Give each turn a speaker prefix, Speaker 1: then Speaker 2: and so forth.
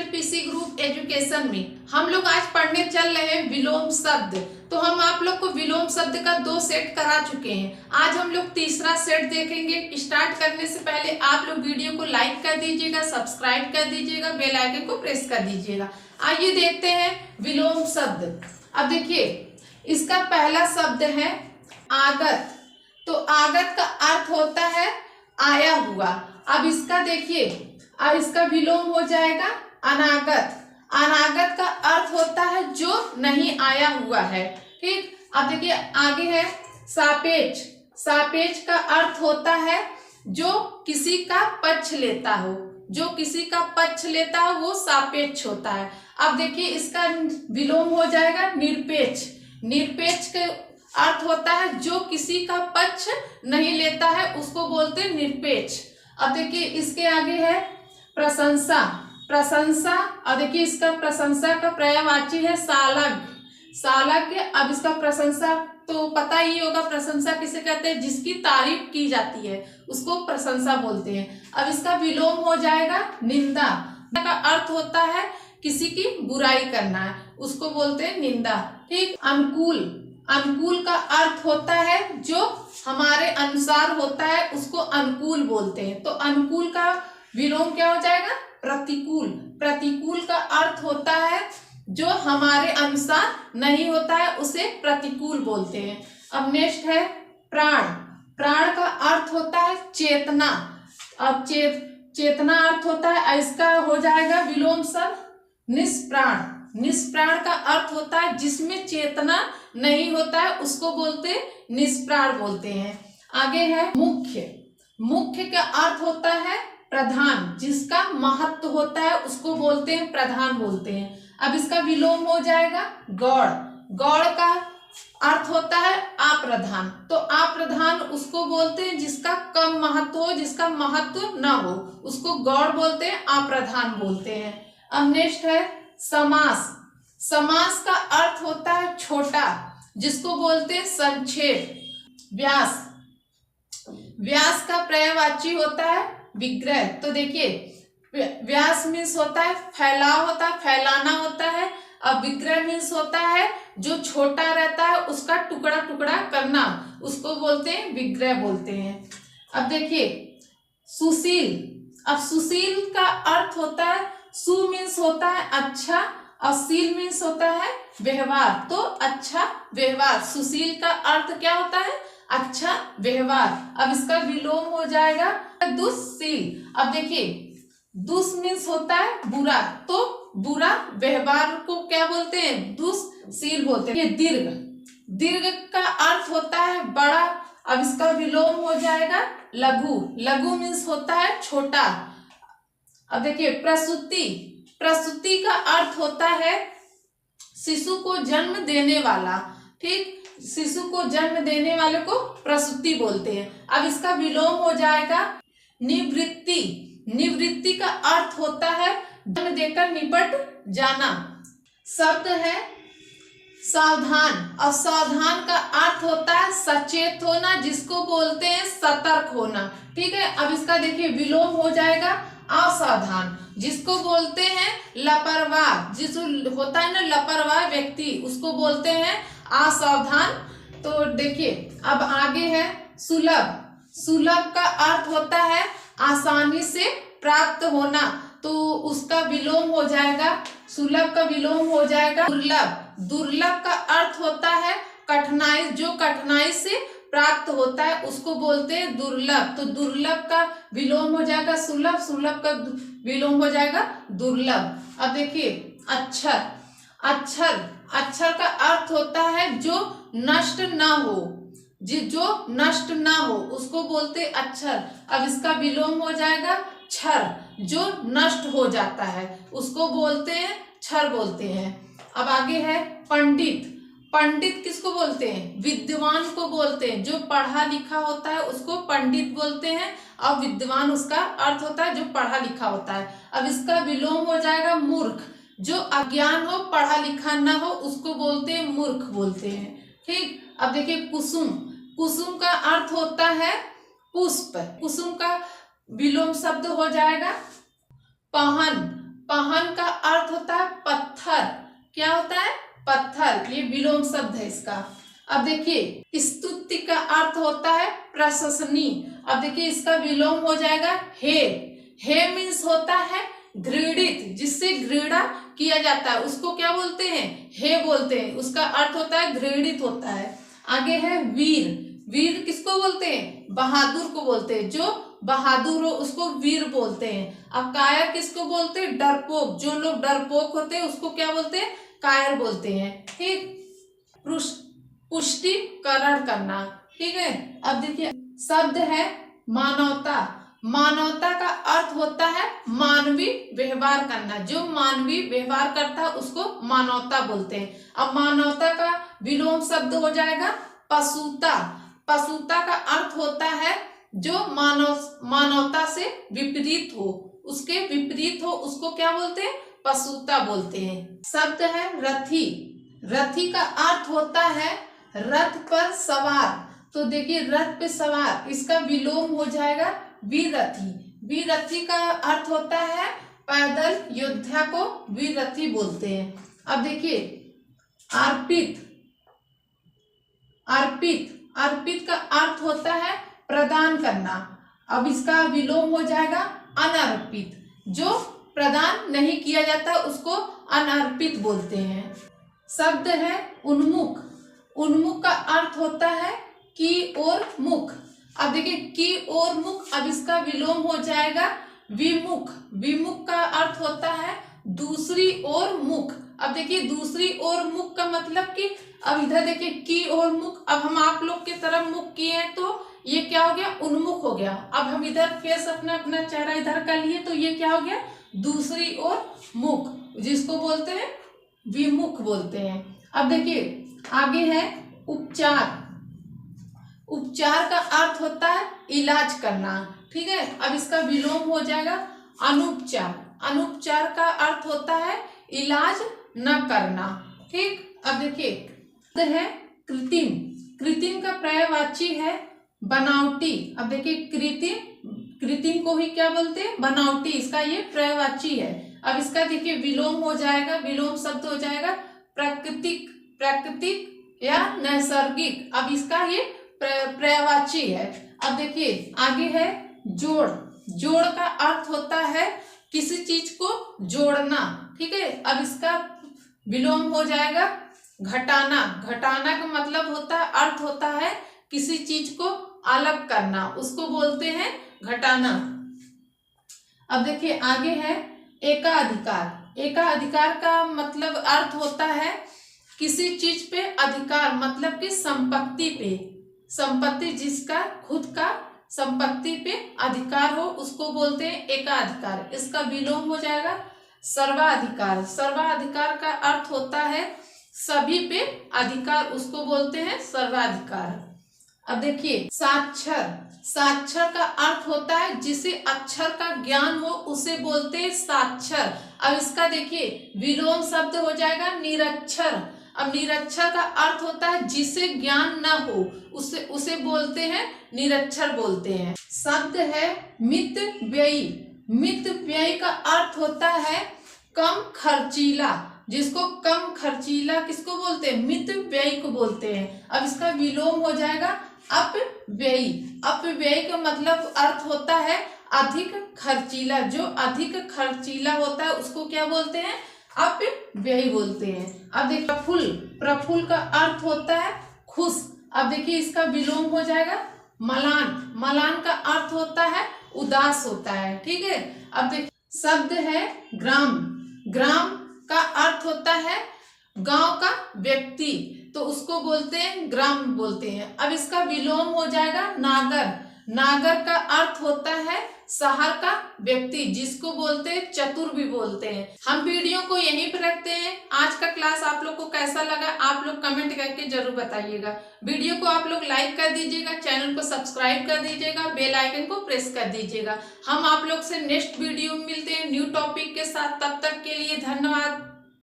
Speaker 1: Channel PC group education में हम लोग आज पढ़ने चल रहे हैं विलोम शब्द। तो हम आप लोग को विलोम शब्द का 2 सेट करा चुके हैं। आज हम लोग तीसरा सेट देखेंगे। स्टार्ट करने से पहले आप लोग वीडियो को लाइक कर दीजिएगा, सब्सक्राइब कर दीजिएगा, बेल आइकन को प्रेस कर दीजिएगा। आइए देखते हैं विलोम शब्द। अब देखिए, इसका पहला शब्द है आगत। तो आगत का अर्थ होता है आया हुआ। अब इसका देखिए, अब इसका विलोम हो जाएगा अनागत। अनागत का अर्थ होता है जो नहीं आया हुआ है। ठीक, अब देखिए आगे है सापेक्ष। सापेक्ष का अर्थ होता है जो किसी का पक्ष लेता हो। जो किसी का पक्ष लेता हो वो सापेक्ष होता है। अब देखिए इसका विलोम हो जाएगा निरपेक्ष। निरपेक्ष के अर्थ होता है जो किसी का पक्ष नहीं लेता है, उसको बोलते हैं निरपेक्ष। अब देखिए इसके आगे है प्रशंसा। प्रशंसा, अब देखिए इसका प्रशंसा का पर्यायवाची है सालग। सालग, अब इसका प्रशंसा तो पता ही होगा, प्रशंसा किसे कहते हैं? जिसकी तारीफ की जाती है उसको प्रशंसा बोलते हैं। अब इसका विलोम हो जाएगा निंदा। का अर्थ होता है किसी की बुराई करना है, उसको बोलते हैं निंदा। ठीक, अनुकूल। अनुकूल का अर्थ होता है जो हमारे अनुसार होता है, उसको अनुकूल बोलते हैं। तो अनुकूल का विलोम क्या हो जाएगा? प्रतिकूल। प्रतिकूल का अर्थ होता है जो हमारे अनुसार नहीं होता है, उसे प्रतिकूल बोलते हैं। अब नेक्स्ट है प्राण। प्राण का अर्थ होता है चेतना। अब चेतना अर्थ होता है, इसका हो जाएगा विलोम शब्द निष्प्राण। निष्प्राण का अर्थ होता है जिसमें चेतना नहीं होता है, उसको बोलते निष्प्राण बोलते हैं। आगे है मुख्य। मुख्य का अर्थ होता है प्रधान। जिसका महत्व होता है उसको बोलते हैं प्रधान बोलते हैं। अब इसका विलोम हो जाएगा गौड़। गौड़ का अर्थ होता है अप्रधान। तो अप्रधान उसको बोलते हैं जिसका कम महत्व हो, जिसका महत्व ना हो, उसको गौड़ बोलते हैं, अप्रधान बोलते हैं। अब नेक्स्ट है समास। समास का अर्थ होता है छोटा, जिसको बोलते हैं संक्षेप। व्यास। व्यास का पर्यायवाची होता है विग्रह। तो देखिए व्यास मीन्स होता है फैलाव, होता है फैलाना होता है। अब विग्रह मीन्स होता है जो छोटा रहता है उसका टुकड़ा टुकड़ा करना, उसको बोलते हैं विग्रह बोलते हैं। अब देखिए सुशील। अब सुशील का अर्थ होता है, सु मीन्स होता है अच्छा और शील मीन्स होता है व्यवहार। तो अच्छा व्यवहार। सुशील का अर्थ क्या होता है? अच्छा व्यवहार। अब इसका विलोम हो जाएगा दुष्शील। अब देखिए दुष् मीन्स होता है बुरा, तो बुरा व्यवहार को क्या बोलते हैं? दुष्शील बोलते हैं। दीर्घ। दीर्घ का अर्थ होता है बड़ा। अब इसका विलोम हो जाएगा लघु। लघु मीन्स होता है छोटा। अब देखिए प्रसूति। प्रसूति का अर्थ होता है शिशु को जन्म देने वाला। ठीक, शिशु को जन्म देने वाले को प्रसूति बोलते हैं। अब इसका विलोम हो जाएगा निवृत्ति। निवृत्ति का अर्थ होता है जन्म देकर निपट जाना। शब्द है सावधान। और सावधान का अर्थ होता है सचेत होना, जिसको बोलते हैं सतर्क होना। ठीक है, अब इसका देखिए विलोम हो जाएगा असावधान, जिसको बोलते हैं लापरवाह। जिस होता है ना लापरवाह व्यक्ति, उसको बोलते हैं असावधान। तो देखिए अब आगे है सुलभ। सुलभ का अर्थ होता है आसानी से प्राप्त होना, तो उसका विलोम हो जाएगा, सुलभ का विलोम हो जाएगा दुर्लभ। दुर्लभ का अर्थ होता है कठिनाई, जो कठिनाई से प्राप्त होता है उसको बोलते हैं दुर्लभ। तो दुर्लभ का विलोम हो जाएगा सुलभ, सुलभ का विलोम हो जाएगा दुर्लभ। अब देखिए अक्षर। अक्षर। अक्षर का अर्थ होता है जो नष्ट ना हो, जो नष्ट ना हो, उसको बोलते अक्षर। अब इसका विलोम हो जाएगा क्षर। जो नष्ट हो जाता है उसको बोलते हैं क्षर बोलते हैं। अब आगे है पंडित। पंडित किसको बोलते हैं? विद्वान को बोलते हैं। जो पढ़ा लिखा होता है उसको पंडित बोलते हैं, और विद्वान उसका अर्थ होता है जो पढ़ा लिखा होता है। अब इसका विलोम हो जाएगा मूर्ख। जो अज्ञान हो, पढ़ा लिखा ना हो, उसको बोलते हैं मूर्ख बोलते हैं। ठीक, अब देखिए कुसुम। कुसुम का अर्थ होता है पुष्प। कुसुम का विलोम शब्द हो जाएगा पहन। पहन का अर्थ होता है पत्थर। क्या होता है? पत्थर। ये विलोम शब्द है इसका। अब देखिए स्तुति का अर्थ होता है प्रशंसनीय। अब देखिए इसका विलोम हो जाएगा हे। हे मीन्स होता है घृणित, जिससे घृणा किया जाता है उसको क्या बोलते हैं? हे बोलते हैं। उसका अर्थ होता है घृणित होता है। आगे है वीर। वीर किसको बोलते हैं? बहादुर को बोलते हैं। जो बहादुर हो उसको वीर बोलते हैं। अब कायर किसको बोलते हैं? डरपोक। जो लोग डरपोक होते हैं उसको क्या बोलते हैं? कायर बोलते हैं। ठीक। पुष्टिकरण करना। ठीक है। अब देखिए शब्द है मानवता। मानवता का अर्थ होता है मानवीय व्यवहार करना। जो मानवीय व्यवहार करता है उसको मानवता बोलते हैं। अब मानवता का विलोम शब्द हो जाएगा पशुता। पशुता का अर्थ होता है जो मानवता से विपरीत हो, उसके विपरीत हो उसको क्या बोलते हैं? पशुता बोलते हैं। शब्द है रथी। रथी का अर्थ होता है रथ पर सवार। तो देखिए रथ पे सवार, इसका विलोम हो जाएगा वीररथी। वीररथी का अर्थ होता है पैदल योद्धा को वीररथी बोलते हैं। अब देखिए अर्पित। अर्पित अर्पित का अर्थ होता है प्रदान करना। अब इसका विलोम हो जाएगा अनर्पित। जो प्रदान नहीं किया जाता उसको अनर्पित बोलते हैं। शब्द है उन्मुख। उन्मुख का अर्थ होता है की ओर मुख। अब देखिए की ओर मुख, अब इसका विलोम हो जाएगा विमुख। विमुख का अर्थ होता है दूसरी ओर मुख। अब देखिए दूसरी ओर मुख का मतलब कि अब इधर देखिए की ओर मुख, अब हम आप लोग की तरफ मुख किए हैं तो ये क्या हो गया? उन्मुख हो गया। अब हम इधर फेस अपना अपना चेहरा इधर कर लिए तो ये क्या हो गया? दूसरी ओर मुख, जिसको बोलते हैं विमुख बोलते हैं। अब देखिए आगे है उपचार। उपचार का अर्थ होता है इलाज करना। ठीक है। अब इसका विलोम हो जाएगा अनुपचार। अनुपचार का अर्थ होता है इलाज न करना। ठीक। अब देखिए है कृत्रिम। कृत्रिम का पर्यायवाची है बनावटी। अब देखिए कृत्रिम को ही क्या बोलते हैं? बनावटी। इसका ये पर्यायवाची है। अब इसका देखिए विलोम हो जाएगा, विलोम शब्द हो जाएगा प्राकृतिक। प्राकृतिक या नैसर्गिक। अब इसका ये पर्यायवाची है। अब देखिए आगे है जोड़। जोड़ का अर्थ होता है किसी चीज को जोड़ना। ठीक है। अब इसका विलोम हो जाएगा घटाना। घटाना का मतलब होता है, अर्थ होता है किसी चीज को अलग करना, उसको बोलते हैं घटाना। अब देखिए आगे है एकाधिकार। एकाधिकार का मतलब अर्थ होता है किसी चीज पे अधिकार, मतलब कि संपत्ति पे। संपत्ति जिसका खुद का संपत्ति पे अधिकार हो उसको बोलते हैं एकाधिकार। इसका विलोम हो जाएगा सर्वाधिकार। सर्वाधिकार का अर्थ होता है सभी पे अधिकार, उसको बोलते हैं सर्वाधिकार। अब देखिए साक्षर। साक्षर का अर्थ होता है जिसे अक्षर का ज्ञान हो उसे बोलते हैं साक्षर। अब इसका देखिए विलोम शब्द हो जाएगा निरक्षर। अब निरक्षर का अर्थ होता है जिसे ज्ञान न हो उसे बोलते हैं निरक्षर बोलते हैं। शब्द है मित व्ययी। मित व्ययी का अर्थ होता है कम खर्चीला। जिसको कम खर्चीला किसको बोलते हैं? मित व्ययी को बोलते हैं। अब इसका विलोम हो जाएगा अपव्ययी। अपव्ययी का मतलब अर्थ होता है अधिक खर्चीला। जो अधिक खर्चीला होता है उसको क्या बोलते हैं? अपव्ययी बोलते हैं। अब देखिए प्रफुल्ल। प्रफुल्ल का अर्थ होता है खुश। अब देखिए इसका विलोम हो जाएगा मलान। मलान का अर्थ होता है उदास होता है। ठीक है। अब देखिए शब्द है ग्राम। ग्राम का अर्थ होता है गांव का व्यक्ति, तो उसको बोलते हैं ग्राम बोलते हैं। अब इसका विलोम हो जाएगा नागर। नागर का अर्थ होता है शहर का व्यक्ति, जिसको बोलते हैं चतुर भी बोलते हैं। हम वीडियो को यहीं पर रखते हैं। आज का क्लास आप लोग को कैसा लगा आप लोग कमेंट करके जरूर बताइएगा। वीडियो को आप लोग लाइक कर दीजिएगा, चैनल को सब्सक्राइब कर दीजिएगा, बेल आइकन को प्रेस कर दीजिएगा। हम आप लोग से नेक्स्ट वीडियो में मिलते हैं न्यू टॉपिक के साथ। तब तक के लिए धन्यवाद।